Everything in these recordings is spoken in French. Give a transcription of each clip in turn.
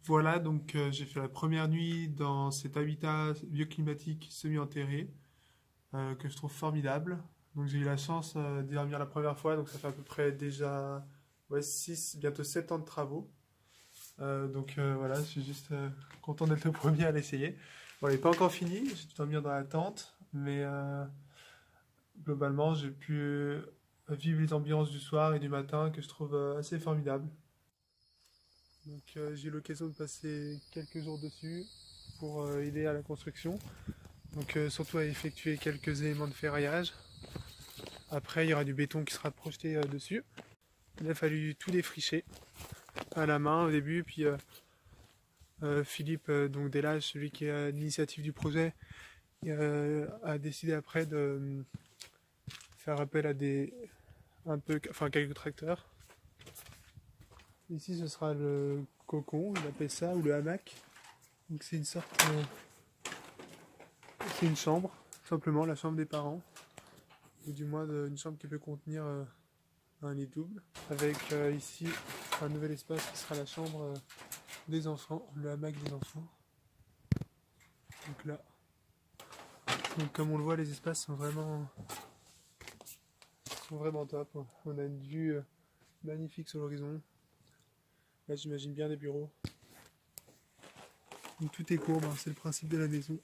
Voilà, donc j'ai fait la première nuit dans cet habitat bioclimatique semi-enterré que je trouve formidable. Donc j'ai eu la chance d'y dormir la première fois, donc ça fait à peu près déjà 6, bientôt 7 ans de travaux. Voilà, je suis juste content d'être le premier à l'essayer. Bon, il n'est pas encore fini, j'ai dû dormir dans la tente, mais globalement j'ai pu vivre les ambiances du soir et du matin que je trouve assez formidables. Donc j'ai eu l'occasion de passer quelques jours dessus pour aider à la construction. Donc surtout à effectuer quelques éléments de ferraillage. Après il y aura du béton qui sera projeté dessus. Il a fallu tout défricher à la main au début, puis Philippe donc Delage, celui qui est à l'initiative du projet, a décidé après de faire appel à quelques tracteurs. Ici ce sera le cocon, il appelle ça, ou le hamac. Donc c'est une sorte c'est une chambre, simplement la chambre des parents, ou du moins une chambre qui peut contenir un lit double, avec ici un nouvel espace qui sera la chambre des enfants, le hamac des enfants. Donc là, donc comme on le voit, les espaces sont vraiment top. On a une vue magnifique sur l'horizon. Là j'imagine bien des bureaux. Donc tout est courbe, hein, c'est le principe de la maison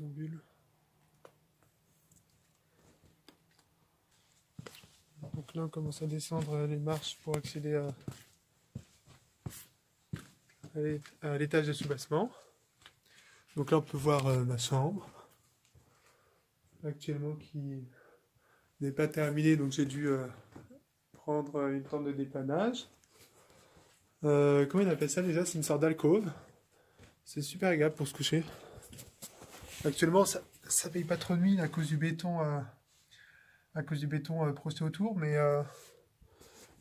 bulle. Donc là on commence à descendre les marches pour accéder à l'étage de soubassement. Donc là on peut voir ma chambre, actuellement qui n'est pas terminée, donc j'ai dû prendre une tente de dépannage. Comment on appelle ça déjà? C'est une sorte d'alcôve. C'est super agréable pour se coucher. Actuellement ça paye pas trop de mine à cause du béton projeté autour, mais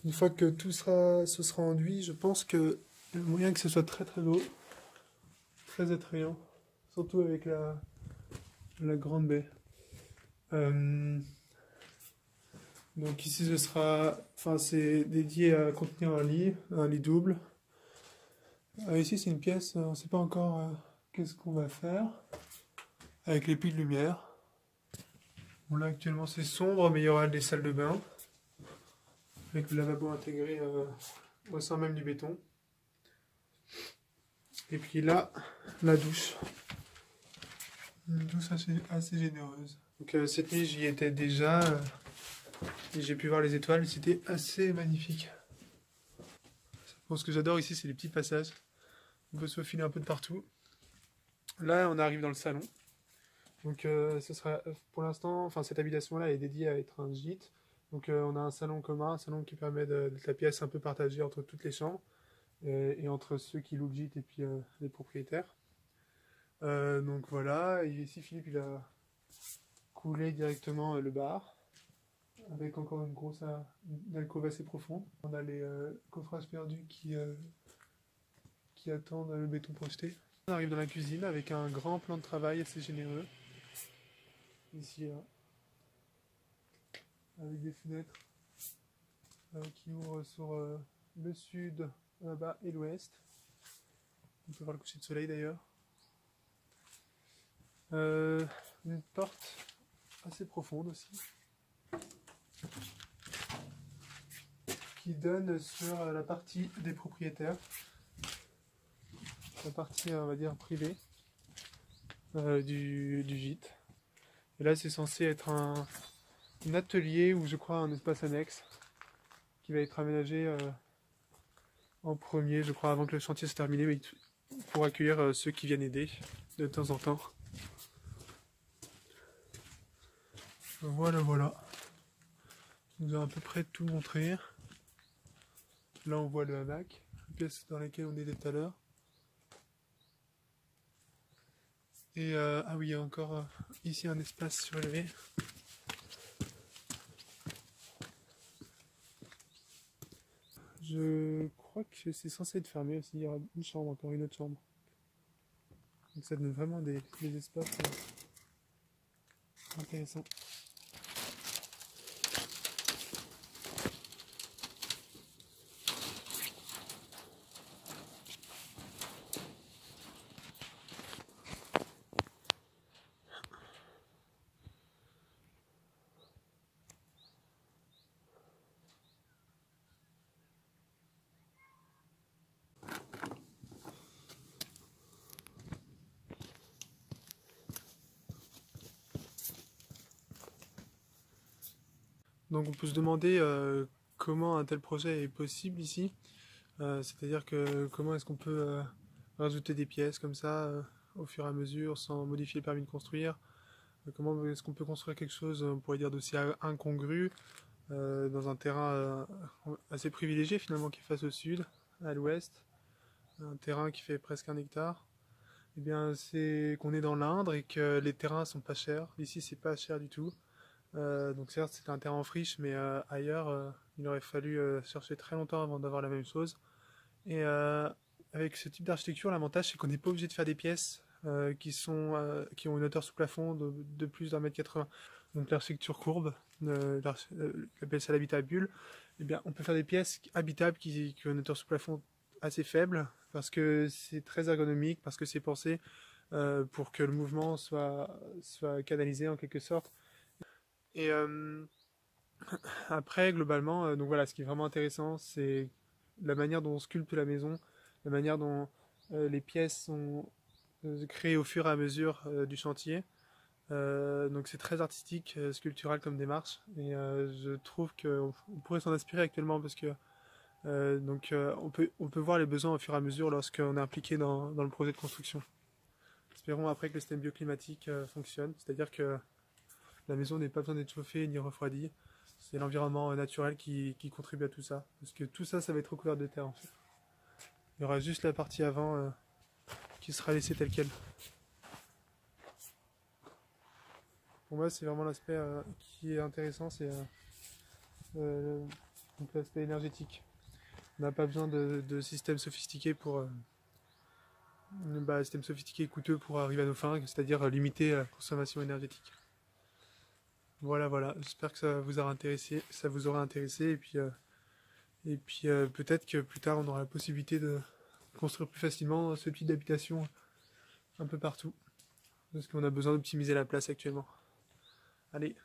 une fois que ce sera enduit, je pense que il y a moyen que ce soit très très beau, très attrayant, surtout avec la grande baie. Donc ici c'est dédié à contenir un lit double. Ici c'est une pièce, on ne sait pas encore qu'est-ce qu'on va faire avec les puits de lumière. Bon là actuellement c'est sombre, mais il y aura des salles de bain avec le lavabo intégré au sein même du béton. Et puis là, la douche. Une douche assez généreuse. Donc cette nuit j'y étais déjà et j'ai pu voir les étoiles, c'était assez magnifique. Bon, ce que j'adore ici c'est les petits passages. On peut se faufiler un peu de partout. Là on arrive dans le salon. Donc ce sera pour l'instant, cette habitation là est dédiée à être un gîte. Donc on a un salon commun, un salon qui permet d'être la pièce un peu partagée entre toutes les chambres et entre ceux qui louent le gîte et puis les propriétaires. Donc voilà, et ici Philippe il a coulé directement le bar avec encore une alcôve assez profonde. On a les coffrages perdus qui attendent le béton projeté. On arrive dans la cuisine avec un grand plan de travail assez généreux. Ici là, avec des fenêtres qui ouvrent sur le sud là-bas et l'ouest. On peut voir le coucher de soleil d'ailleurs. Une porte assez profonde aussi qui donne sur la partie des propriétaires, la partie on va dire privée du gîte. Et là c'est censé être un atelier ou je crois un espace annexe qui va être aménagé en premier, je crois, avant que le chantier se termine, mais pour accueillir ceux qui viennent aider de temps en temps. Voilà. Je vous ai à peu près tout montré. Là on voit le hamac, la pièce dans laquelle on était tout à l'heure. Et ah oui, il y a encore ici un espace surélevé. Je crois que c'est censé être fermé aussi, il y aura une chambre, encore une autre chambre. Donc ça donne vraiment des espaces intéressants. Donc on peut se demander comment un tel projet est possible ici. C'est-à-dire que comment est-ce qu'on peut rajouter des pièces comme ça au fur et à mesure sans modifier le permis de construire. Comment est-ce qu'on peut construire quelque chose, on pourrait dire, d'aussi incongru dans un terrain assez privilégié finalement qui est face au sud, à l'ouest, un terrain qui fait presque 1 hectare. Eh bien, c'est qu'on est dans l'Indre et que les terrains sont pas chers. Ici, c'est pas cher du tout. Donc certes, c'est un terrain en friche, mais ailleurs, il aurait fallu chercher très longtemps avant d'avoir la même chose. Et avec ce type d'architecture, l'avantage, c'est qu'on n'est pas obligé de faire des pièces qui ont une hauteur sous plafond de plus d'1,80 m. Donc l'architecture courbe, on appelle ça l'habitat à bulle. Eh bien, on peut faire des pièces habitables qui ont une hauteur sous plafond assez faible, parce que c'est très ergonomique, parce que c'est pensé pour que le mouvement soit canalisé en quelque sorte. Et après, globalement, donc voilà, ce qui est vraiment intéressant, c'est la manière dont on sculpte la maison, la manière dont les pièces sont créées au fur et à mesure du chantier. Donc c'est très artistique, sculptural comme démarche, et je trouve qu'on pourrait s'en inspirer actuellement parce que on peut voir les besoins au fur et à mesure lorsqu'on est impliqué dans le projet de construction. Espérons après que le système bioclimatique fonctionne, c'est-à-dire que la maison n'ait pas besoin d'être chauffée ni refroidie. C'est l'environnement naturel qui contribue à tout ça. Parce que tout ça, ça va être recouvert de terre en fait. Il y aura juste la partie avant qui sera laissée telle quelle. Pour moi, c'est vraiment l'aspect qui est intéressant, c'est l'aspect énergétique. On n'a pas besoin de systèmes sophistiqués pour systèmes sophistiqués et coûteux pour arriver à nos fins, c'est-à-dire limiter la consommation énergétique. Voilà, j'espère que ça vous aura intéressé, et puis peut-être que plus tard on aura la possibilité de construire plus facilement ce type d'habitation un peu partout, parce qu'on a besoin d'optimiser la place actuellement. Allez.